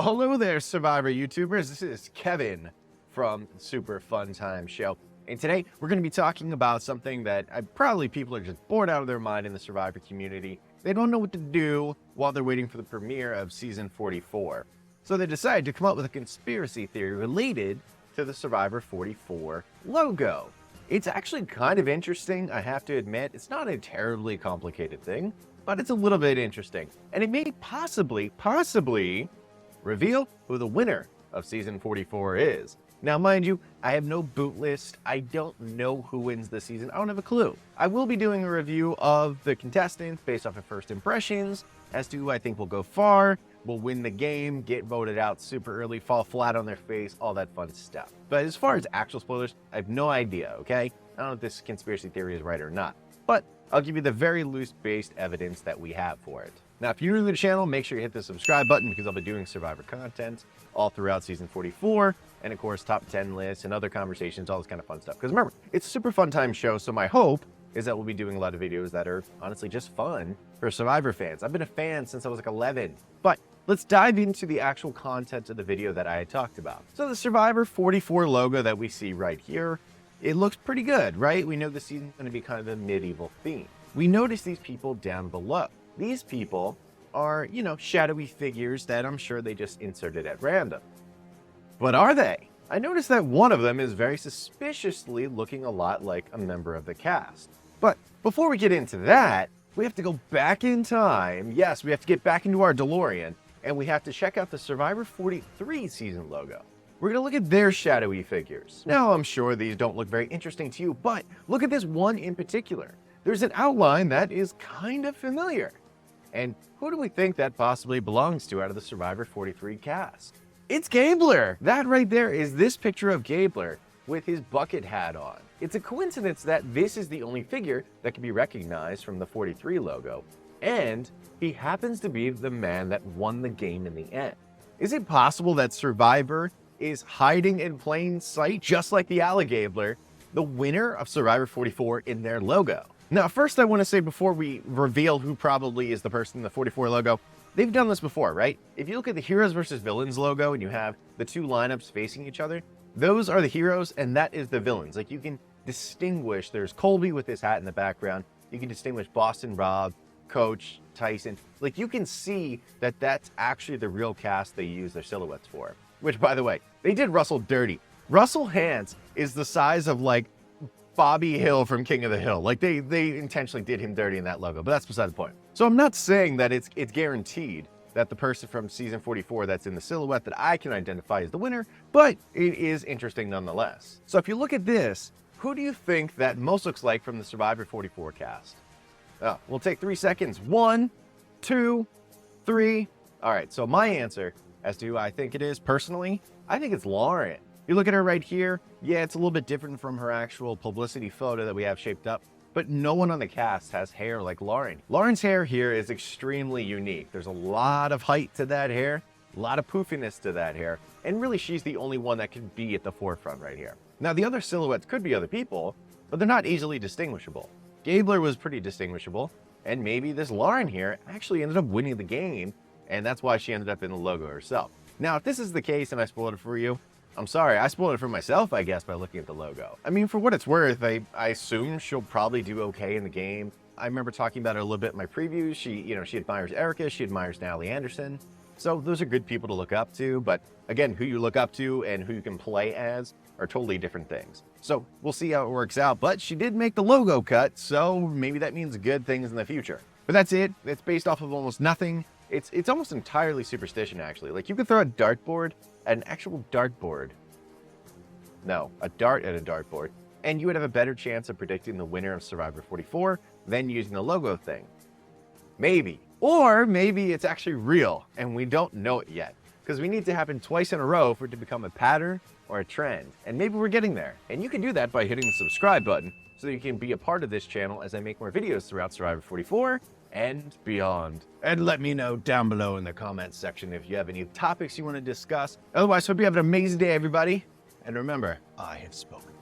Hello there, Survivor YouTubers. This is Kevin from Super Fun Time Show. And today we're going to be talking about something that probably people are just bored out of their mind in the Survivor community. They don't know what to do while they're waiting for the premiere of season 44. So they decided to come up with a conspiracy theory related to the Survivor 44 logo. It's actually kind of interesting, I have to admit. It's not a terribly complicated thing, but it's a little bit interesting. And it may possibly reveal who the winner of season 44 is. Now, mind you, I have no boot list. I don't know who wins the season. I don't have a clue. I will be doing a review of the contestants based off of first impressions as to who I think will go far, will win the game, get voted out super early, fall flat on their face, all that fun stuff. But as far as actual spoilers, I have no idea, okay? I don't know if this conspiracy theory is right or not, but I'll give you the very loose-based evidence that we have for it. Now, if you're new to the channel, make sure you hit the subscribe button because I'll be doing Survivor content all throughout season 44, and of course, top 10 lists and other conversations, all this kind of fun stuff. Because remember, it's a super fun time show, so my hope is that we'll be doing a lot of videos that are honestly just fun for Survivor fans. I've been a fan since I was like 11, but let's dive into the actual content of the video that I had talked about. So the Survivor 44 logo that we see right here, it looks pretty good, right? We know the season's going to be kind of a medieval theme. We notice these people down below. These people are, shadowy figures that I'm sure they just inserted at random. But are they? I noticed that one of them is very suspiciously looking a lot like a member of the cast. But before we get into that, we have to go back in time. Yes, we have to get back into our DeLorean, and we have to check out the Survivor 43 season logo. We're going to look at their shadowy figures. Now, I'm sure these don't look very interesting to you, but look at this one in particular. There's an outline that is kind of familiar. And who do we think that possibly belongs to out of the Survivor 43 cast? It's Gabler! That right there is this picture of Gabler with his bucket hat on. It's a coincidence that this is the only figure that can be recognized from the 43 logo. And he happens to be the man that won the game in the end. Is it possible that Survivor is hiding in plain sight, just like the Gabler, the winner of Survivor 44 in their logo? Now, first I want to say before we reveal who probably is the person in the 44 logo, they've done this before, right? If you look at the Heroes versus Villains logo and you have the two lineups facing each other, those are the heroes and that is the villains. Like you can distinguish, there's Colby with his hat in the background. You can distinguish Boston Rob, Coach, Tyson. Like you can see that that's actually the real cast they use their silhouettes for. Which, by the way, they did Russell dirty. Russell Hantz is the size of like Bobby Hill from King of the Hill. Like they intentionally did him dirty in that logo, but that's beside the point. So I'm not saying that it's guaranteed that the person from season 44 that's in the silhouette that I can identify as the winner, but it is interesting nonetheless. So if you look at this, who do you think that most looks like from the Survivor 44 cast? We'll take 3 seconds. 1, 2, 3. All right, so my answer as to who I think it is personally, I think it's Lauren. You look at her right here, yeah, it's a little bit different from her actual publicity photo that we have shaped up, but no one on the cast has hair like Lauren. Lauren's hair here is extremely unique. There's a lot of height to that hair, a lot of poofiness to that hair, and really she's the only one that can be at the forefront right here. Now the other silhouettes could be other people, but they're not easily distinguishable. Gabler was pretty distinguishable, and maybe this Lauren here actually ended up winning the game, and that's why she ended up in the logo herself. Now, if this is the case and I spoiled it for you, I'm sorry, I spoiled it for myself, I guess, by looking at the logo. I mean, for what it's worth, I assume she'll probably do okay in the game. I remember talking about her a little bit in my previews. She admires Erica, she admires Natalie Anderson. So those are good people to look up to, but again, who you look up to and who you can play as are totally different things. So we'll see how it works out, but she did make the logo cut, so maybe that means good things in the future. But that's it. It's based off of almost nothing. It's almost entirely superstition, actually. Like, you could throw a dartboard at an actual dartboard. No, a dart at a dartboard. And you would have a better chance of predicting the winner of Survivor 44 than using the logo thing. Maybe. Or maybe it's actually real, and we don't know it yet. Because we need to happen twice in a row for it to become a pattern or a trend. And maybe we're getting there. And you can do that by hitting the subscribe button so that you can be a part of this channel as I make more videos throughout Survivor 44 and beyond. And let me know down below in the comments section if you have any topics you want to discuss. Otherwise, hope you have an amazing day, everybody. And remember, I have spoken.